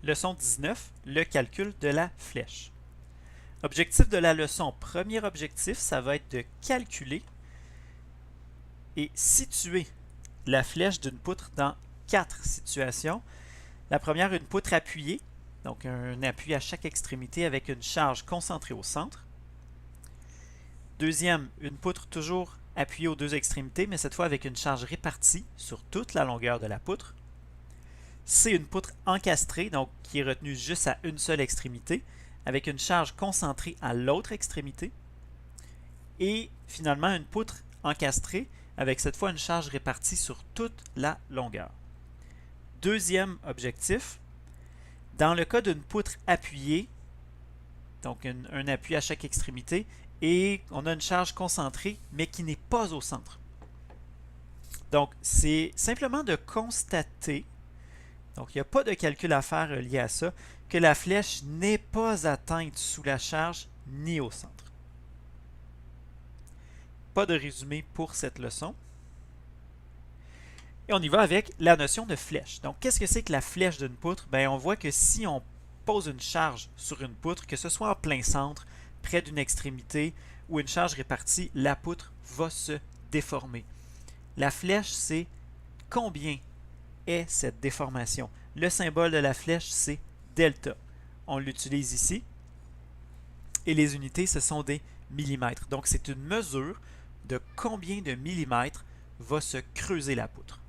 Leçon 19, le calcul de la flèche. Objectif de la leçon. Premier objectif, ça va être de calculer et situer la flèche d'une poutre dans 4 situations. La première, une poutre appuyée, donc un appui à chaque extrémité avec une charge concentrée au centre. Deuxième, une poutre toujours appuyée aux deux extrémités, mais cette fois avec une charge répartie sur toute la longueur de la poutre. C'est une poutre encastrée, donc qui est retenue juste à une seule extrémité, avec une charge concentrée à l'autre extrémité. Et finalement, une poutre encastrée, avec cette fois une charge répartie sur toute la longueur. Deuxième objectif, dans le cas d'une poutre appuyée, donc un appui à chaque extrémité, et on a une charge concentrée, mais qui n'est pas au centre. Donc, c'est simplement de constater, donc il n'y a pas de calcul à faire lié à ça, que la flèche n'est pas atteinte sous la charge ni au centre. Pas de résumé pour cette leçon. Et on y va avec la notion de flèche. Donc, qu'est-ce que c'est que la flèche d'une poutre? Bien, on voit que si on pose une charge sur une poutre, que ce soit en plein centre, près d'une extrémité ou une charge répartie, la poutre va se déformer. La flèche, c'est combien est cette déformation. Le symbole de la flèche, c'est delta. On l'utilise ici. Et les unités, ce sont des millimètres. Donc, c'est une mesure de combien de millimètres va se creuser la poutre.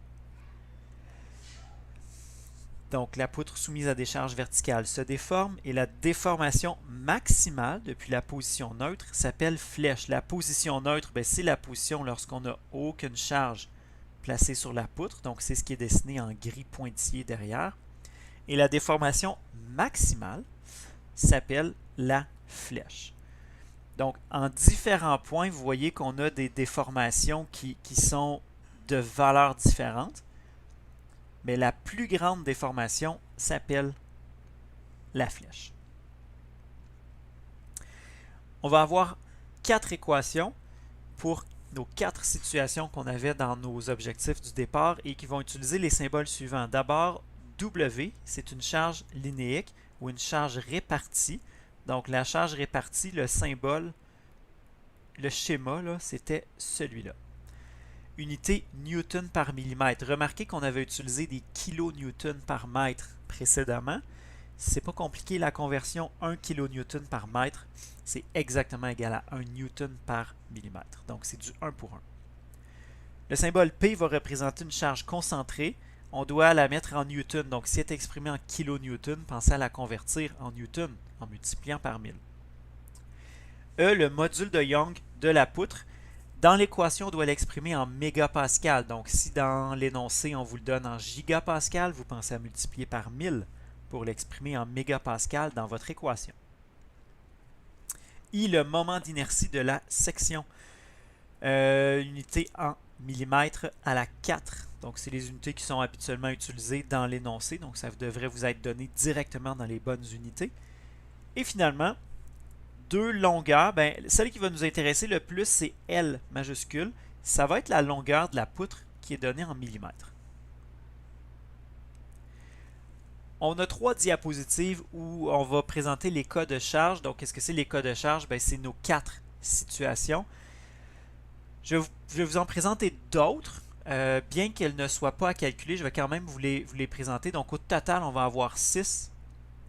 Donc, la poutre soumise à des charges verticales se déforme et la déformation maximale depuis la position neutre s'appelle flèche. La position neutre, c'est la position lorsqu'on n'a aucune charge placée sur la poutre. Donc, c'est ce qui est dessiné en gris pointillé derrière. Et la déformation maximale s'appelle la flèche. Donc, en différents points, vous voyez qu'on a des déformations qui sont de valeurs différentes. Mais la plus grande déformation s'appelle la flèche. On va avoir 4 équations pour nos 4 situations qu'on avait dans nos objectifs du départ et qui vont utiliser les symboles suivants. D'abord, W, c'est une charge linéique ou une charge répartie. Donc, la charge répartie, le symbole, le schéma, c'était celui-là. Unité Newton par millimètre. Remarquez qu'on avait utilisé des kilonewtons par mètre précédemment. C'est pas compliqué, la conversion 1 kilonewton par mètre, c'est exactement égal à 1 newton par millimètre. Donc, c'est du 1 pour 1. Le symbole P va représenter une charge concentrée. On doit la mettre en newton. Donc, si elle est exprimée en kilonewton, pensez à la convertir en newton en multipliant par 1000. E, le module de Young de la poutre. Dans l'équation, on doit l'exprimer en mégapascal. Donc, si dans l'énoncé, on vous le donne en gigapascal, vous pensez à multiplier par 1000 pour l'exprimer en mégapascal dans votre équation. I, le moment d'inertie de la section. Unité en millimètres à la 4. Donc, c'est les unités qui sont habituellement utilisées dans l'énoncé. Donc, ça devrait vous être donné directement dans les bonnes unités. Et finalement, deux longueurs, celle qui va nous intéresser le plus, c'est L majuscule. Ça va être la longueur de la poutre qui est donnée en millimètres. On a 3 diapositives où on va présenter les cas de charge. Donc, qu'est-ce que c'est les cas de charge? C'est nos 4 situations. Je vais vous en présenter d'autres. Bien qu'elles ne soient pas à calculer, je vais quand même vous les présenter. Donc, au total, on va avoir 6.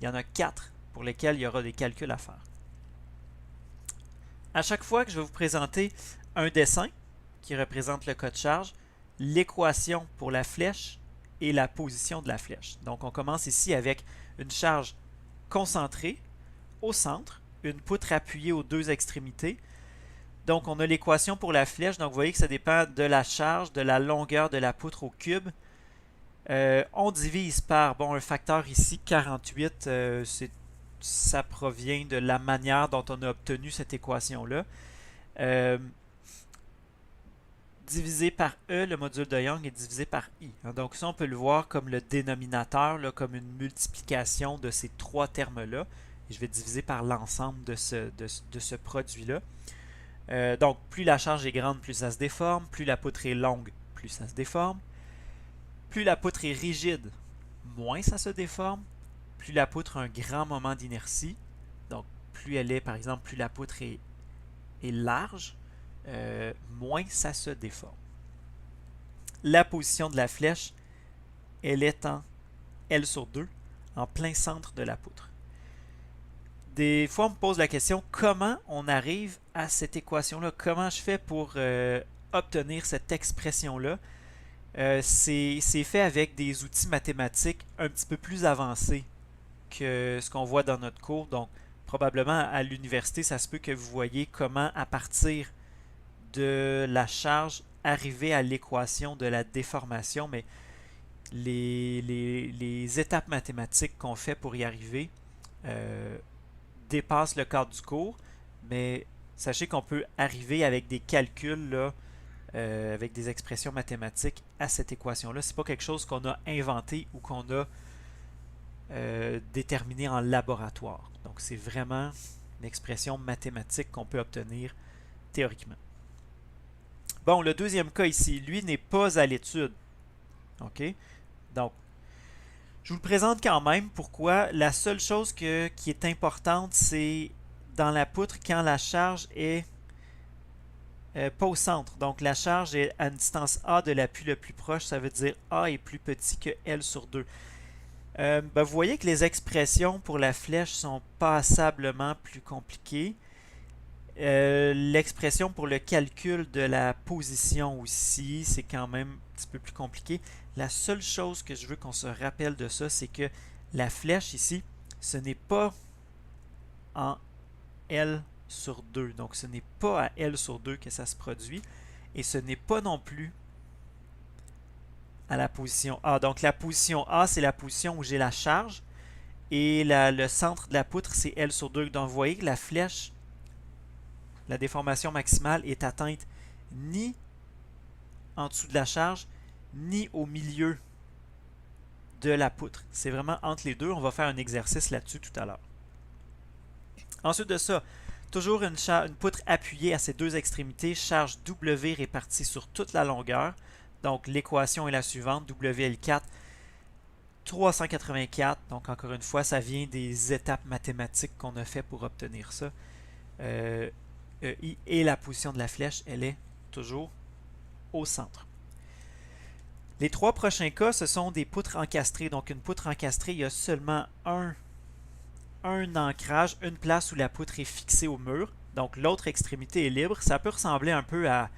Il y en a 4 pour lesquels il y aura des calculs à faire. À chaque fois que je vais vous présenter un dessin qui représente le cas de charge, l'équation pour la flèche et la position de la flèche. Donc, on commence ici avec une charge concentrée au centre, une poutre appuyée aux deux extrémités. Donc, on a l'équation pour la flèche. Donc, vous voyez que ça dépend de la charge, de la longueur de la poutre au cube. On divise par, un facteur ici, 48, ça provient de la manière dont on a obtenu cette équation-là. Divisé par E, le module de Young est divisé par I. Donc ça, on peut le voir comme le dénominateur, comme une multiplication de ces 3 termes-là. Et je vais diviser par l'ensemble de ce produit-là. Donc, plus la charge est grande, plus ça se déforme. Plus la poutre est longue, plus ça se déforme. Plus la poutre est rigide, moins ça se déforme. plus la poutre a un grand moment d'inertie, donc plus elle est, par exemple, plus la poutre est large, moins ça se déforme. La position de la flèche, elle est en L sur 2, en plein centre de la poutre. Des fois, on me pose la question, comment on arrive à cette équation-là? Comment je fais pour obtenir cette expression-là? C'est fait avec des outils mathématiques un petit peu plus avancés que ce qu'on voit dans notre cours. Donc, probablement à l'université, ça se peut que vous voyez comment, à partir de la charge, arriver à l'équation de la déformation, mais les étapes mathématiques qu'on fait pour y arriver dépassent le cadre du cours, mais sachez qu'on peut arriver avec des calculs, là, avec des expressions mathématiques à cette équation-là. Ce n'est pas quelque chose qu'on a inventé ou qu'on a déterminé en laboratoire. Donc, c'est vraiment une expression mathématique qu'on peut obtenir théoriquement. Bon, le deuxième cas ici, lui, n'est pas à l'étude. OK? Donc, je vous le présente quand même. Pourquoi? La seule chose qui est importante, c'est dans la poutre quand la charge est pas au centre. Donc, la charge est à une distance A de l'appui le plus proche. Ça veut dire A est plus petit que L sur 2. Vous voyez que les expressions pour la flèche sont passablement plus compliquées. L'expression pour le calcul de la position aussi, c'est quand même un petit peu plus compliqué. La seule chose que je veux qu'on se rappelle de ça, c'est que la flèche ici, ce n'est pas en L sur 2. Donc, ce n'est pas à L sur 2 que ça se produit. Et ce n'est pas non plus à la position A. Donc, la position A, c'est la position où j'ai la charge. Et le centre de la poutre, c'est L sur 2. Donc, vous voyez que la flèche, la déformation maximale est atteinte ni en dessous de la charge, ni au milieu de la poutre. C'est vraiment entre les deux. On va faire un exercice là-dessus tout à l'heure. Ensuite de ça, toujours une poutre appuyée à ses deux extrémités, charge W répartie sur toute la longueur. Donc l'équation est la suivante, WL4, 384. Donc encore une fois, ça vient des étapes mathématiques qu'on a fait pour obtenir ça. EI et la position de la flèche, elle est toujours au centre. Les trois prochains cas, ce sont des poutres encastrées. Donc une poutre encastrée, il y a seulement un ancrage, une place où la poutre est fixée au mur. Donc l'autre extrémité est libre. Ça peut ressembler un peu à,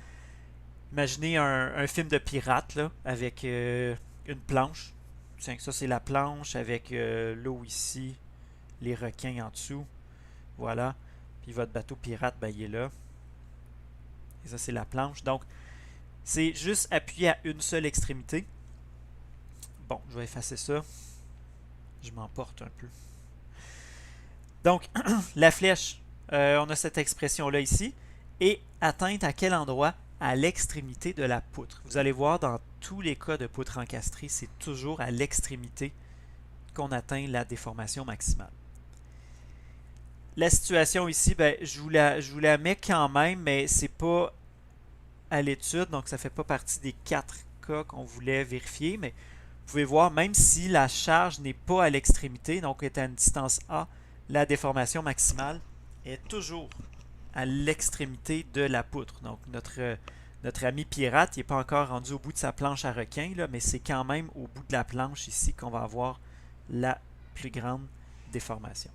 imaginez un film de pirate là, avec une planche. Ça c'est la planche avec l'eau ici, les requins en dessous. Voilà. Puis votre bateau pirate, ben, il est là. Et ça c'est la planche. Donc c'est juste appuyé à une seule extrémité. Bon, je vais effacer ça. Je m'emporte un peu. Donc, la flèche, on a cette expression-là ici, est atteinte à quel endroit? À l'extrémité de la poutre. Vous allez voir, dans tous les cas de poutre encastrée, c'est toujours à l'extrémité qu'on atteint la déformation maximale. La situation ici, ben, je vous la mets quand même, mais c'est pas à l'étude, donc ça ne fait pas partie des 4 cas qu'on voulait vérifier, mais vous pouvez voir, même si la charge n'est pas à l'extrémité, donc est à une distance A, la déformation maximale est toujours à l'extrémité de la poutre. Donc notre ami pirate, il n'est pas encore rendu au bout de sa planche à requin, là, mais c'est quand même au bout de la planche ici qu'on va avoir la plus grande déformation.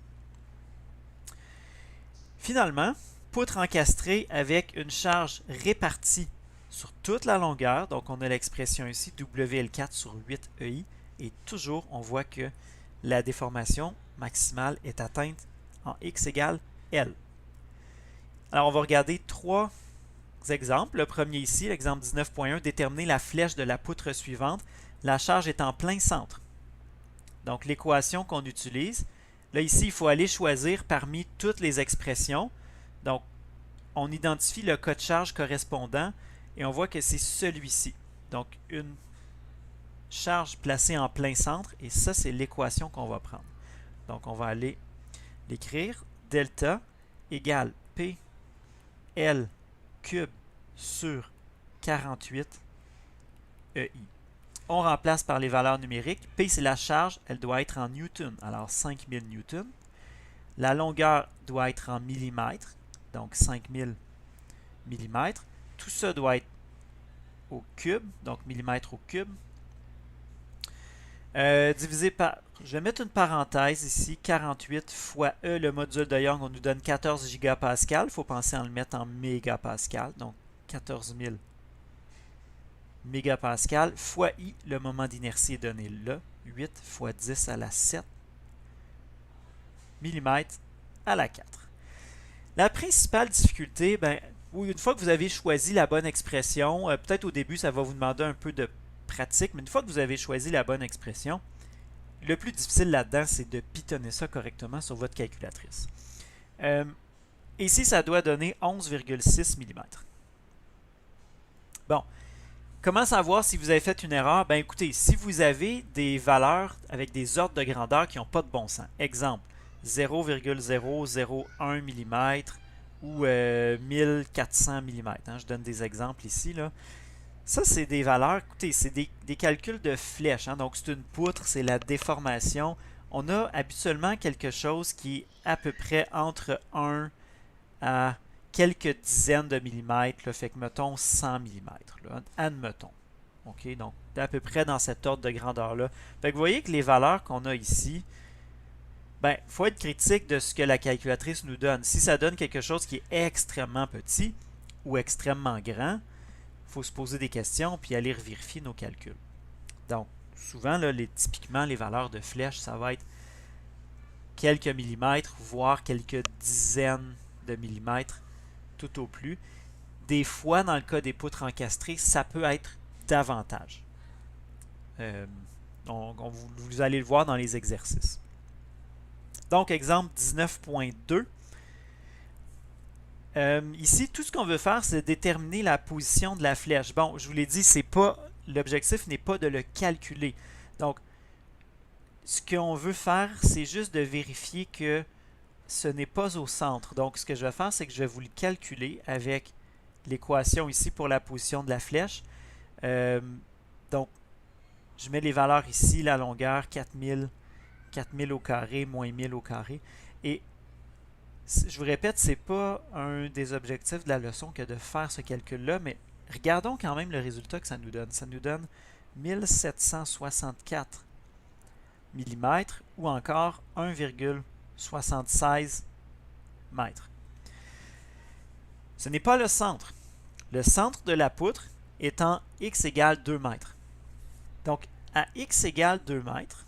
Finalement, poutre encastrée avec une charge répartie sur toute la longueur. Donc, on a l'expression ici, WL4 sur 8EI. Et toujours, on voit que la déformation maximale est atteinte en X égale L. Alors, on va regarder 3 exemples. Le premier ici, l'exemple 19.1, déterminer la flèche de la poutre suivante. La charge est en plein centre. Donc, l'équation qu'on utilise, là, ici, il faut aller choisir parmi toutes les expressions. Donc, on identifie le cas de charge correspondant et on voit que c'est celui-ci. Donc, une charge placée en plein centre et ça, c'est l'équation qu'on va prendre. Donc, on va aller l'écrire. Delta égale P L cube sur 48 EI. On remplace par les valeurs numériques. P, c'est la charge, elle doit être en newton, alors 5000 newtons. La longueur doit être en millimètres, donc 5000 millimètres. Tout ça doit être au cube, donc millimètres au cube. Divisé par, je vais mettre une parenthèse ici, 48 fois E, le module de Young, on nous donne 14 gigapascal. Il faut penser à le mettre en mégapascal, donc 14 000 mégapascal, fois I, le moment d'inertie est donné là, 8 fois 10 à la 7 mm à la 4. La principale difficulté, une fois que vous avez choisi la bonne expression, peut-être au début ça va vous demander un peu de pratique, mais une fois que vous avez choisi la bonne expression, le plus difficile là-dedans, c'est de pitonner ça correctement sur votre calculatrice. Ici, ça doit donner 11,6 mm. Bon, comment savoir si vous avez fait une erreur? Ben écoutez, si vous avez des valeurs avec des ordres de grandeur qui n'ont pas de bon sens, exemple 0,001 mm ou 1400 mm, hein, je donne des exemples ici, là. Ça, c'est des valeurs, écoutez, c'est des calculs de flèches, hein, donc c'est une poutre, c'est la déformation. On a habituellement quelque chose qui est à peu près entre 1 à quelques dizaines de millimètres, là, fait que mettons 100 mm, là, admettons. OK, donc à peu près dans cet ordre de grandeur-là. Fait que vous voyez que les valeurs qu'on a ici, il faut être critique de ce que la calculatrice nous donne. Si ça donne quelque chose qui est extrêmement petit ou extrêmement grand, il faut se poser des questions puis aller vérifier nos calculs. Donc, souvent, là, typiquement, les valeurs de flèches, ça va être quelques millimètres, voire quelques dizaines de millimètres tout au plus. Des fois, dans le cas des poutres encastrées, ça peut être davantage. Vous allez le voir dans les exercices. Donc, exemple 19.2. Ici, tout ce qu'on veut faire, c'est déterminer la position de la flèche. Bon, je vous l'ai dit, l'objectif n'est pas de le calculer. Donc, ce qu'on veut faire, c'est juste de vérifier que ce n'est pas au centre. Donc, ce que je vais faire, c'est que je vais vous le calculer avec l'équation ici pour la position de la flèche. Donc, je mets les valeurs ici, la longueur 4000 au carré, moins 1000 au carré. Et je vous répète, ce n'est pas un des objectifs de la leçon que de faire ce calcul-là, mais regardons quand même le résultat que ça nous donne. Ça nous donne 1764 mm ou encore 1,76 m. Ce n'est pas le centre. Le centre de la poutre est en x égale 2 mètres. Donc, à x égale 2 mètres,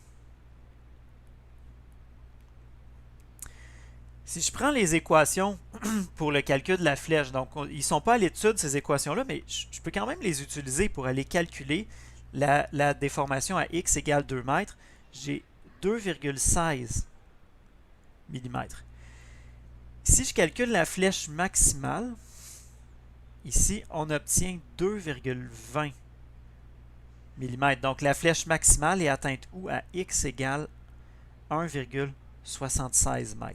si je prends les équations pour le calcul de la flèche, donc ils ne sont pas à l'étude ces équations-là, mais je peux quand même les utiliser pour aller calculer la déformation à x égale 2 mètres. J'ai 2,16 mm. Si je calcule la flèche maximale, ici, on obtient 2,20 mm. Donc, la flèche maximale est atteinte où? À x égale 1,76 m.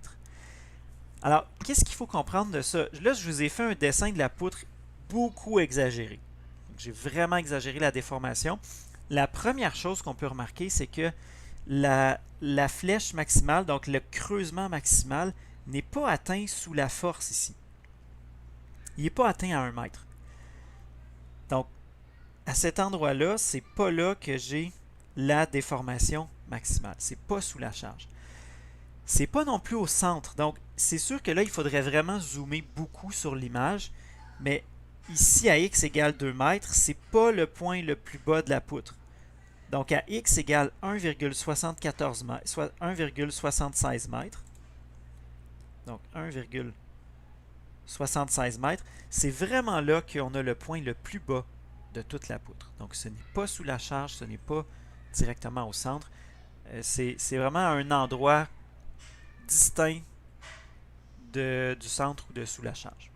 Alors, qu'est-ce qu'il faut comprendre de ça? Là, je vous ai fait un dessin de la poutre beaucoup exagéré. J'ai vraiment exagéré la déformation. La première chose qu'on peut remarquer, c'est que la flèche maximale, donc le creusement maximal, n'est pas atteint sous la force ici. Il n'est pas atteint à 1 mètre. Donc, à cet endroit-là, c'est pas là que j'ai la déformation maximale. C'est pas sous la charge. C'est pas non plus au centre. Donc, c'est sûr que là, il faudrait vraiment zoomer beaucoup sur l'image. Mais ici, à x égale 2 mètres, c'est pas le point le plus bas de la poutre. Donc, à x égale 1,76 mètres. Donc, 1,76 mètres. C'est vraiment là qu'on a le point le plus bas de toute la poutre. Donc, ce n'est pas sous la charge, ce n'est pas directement au centre. C'est vraiment un endroit distinct du centre ou de sous la charge.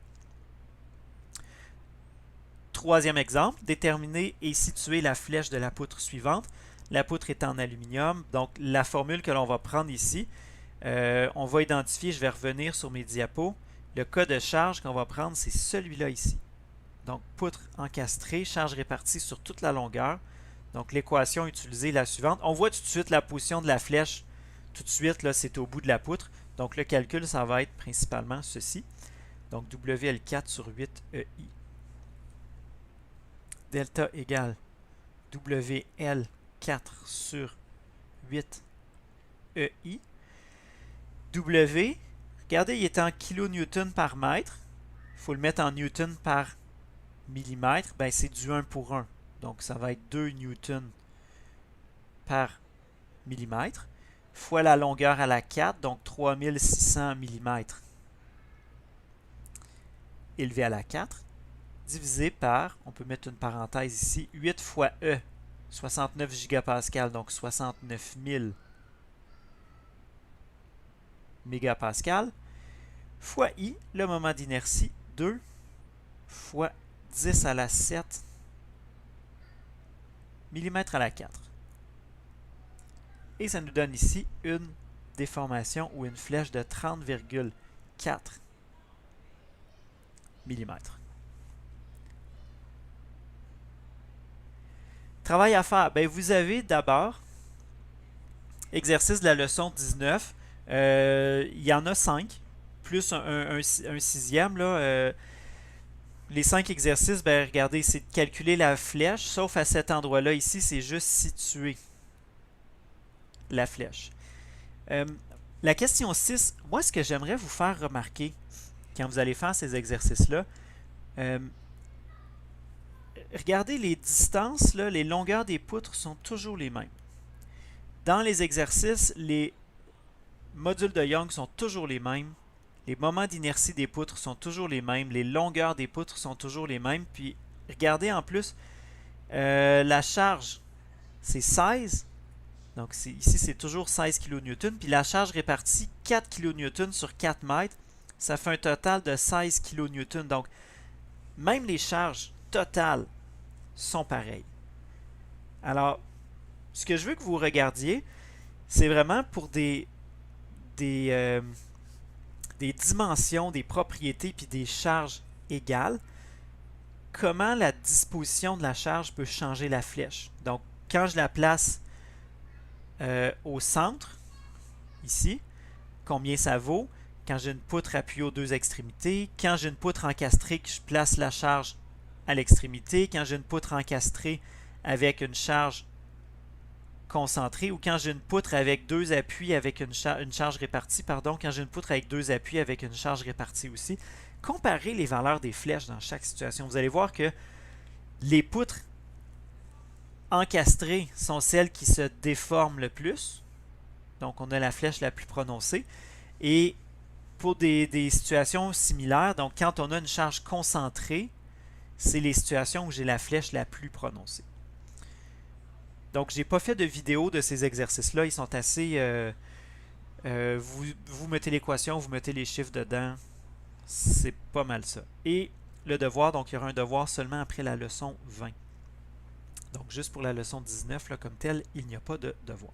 Troisième exemple, déterminer et situer la flèche de la poutre suivante. La poutre est en aluminium, donc la formule que l'on va prendre ici, on va identifier, je vais revenir sur mes diapos, le cas de charge qu'on va prendre, c'est celui-là ici. Donc, poutre encastrée, charge répartie sur toute la longueur. Donc l'équation utilisée est la suivante. On voit tout de suite la position de la flèche. Tout de suite, là, c'est au bout de la poutre. Donc le calcul, ça va être principalement ceci. Donc WL4 sur 8EI. Delta égale WL4 sur 8EI. W, regardez, il est en kilonewton par mètre. Il faut le mettre en newton par millimètre. Ben, c'est du 1 pour 1. Donc, ça va être 2 newtons par millimètre, fois la longueur à la 4, donc 3600 mm élevé à la 4, divisé par, on peut mettre une parenthèse ici, 8 fois E, 69 gigapascal, donc 69 000 mégapascal, fois I, le moment d'inertie, 2 fois 10 à la 7 mm à la 4. Et ça nous donne ici une déformation ou une flèche de 30,4 mm. Travail à faire. Ben, vous avez d'abord, exercice de la leçon 19. Il y en a 5, plus un sixième. Là, les 5 exercices, ben, regardez, c'est de calculer la flèche, sauf à cet endroit-là. Ici, c'est juste situer la flèche. La question 6, moi, ce que j'aimerais vous faire remarquer quand vous allez faire ces exercices-là, regardez les distances, là, les longueurs des poutres sont toujours les mêmes. Dans les exercices, les modules de Young sont toujours les mêmes. Les moments d'inertie des poutres sont toujours les mêmes. Les longueurs des poutres sont toujours les mêmes. Puis, regardez en plus, la charge, c'est 16. Donc, ici, c'est toujours 16 kN. Puis, la charge répartie 4 kN sur 4 mètres, ça fait un total de 16 kN. Donc, même les charges totales sont pareilles. Alors, ce que je veux que vous regardiez, c'est vraiment pour des dimensions, des propriétés puis des charges égales, comment la disposition de la charge peut changer la flèche. Donc, quand je la place au centre, ici, combien ça vaut? Quand j'ai une poutre appuyée aux deux extrémités, quand j'ai une poutre encastrée, que je place la charge à l'extrémité, quand j'ai une poutre encastrée avec une charge concentrée, ou quand j'ai une poutre avec deux appuis avec une charge répartie, pardon, quand j'ai une poutre avec deux appuis avec une charge répartie aussi. Comparez les valeurs des flèches dans chaque situation. Vous allez voir que les poutres encastrées sont celles qui se déforment le plus. Donc, on a la flèche la plus prononcée. Et pour des situations similaires, donc quand on a une charge concentrée, c'est les situations où j'ai la flèche la plus prononcée. Donc, je n'ai pas fait de vidéo de ces exercices-là. Ils sont assez... vous mettez l'équation, vous mettez les chiffres dedans. C'est pas mal ça. Et le devoir, donc il y aura un devoir seulement après la leçon 20. Donc, juste pour la leçon 19, là, comme telle, il n'y a pas de devoir.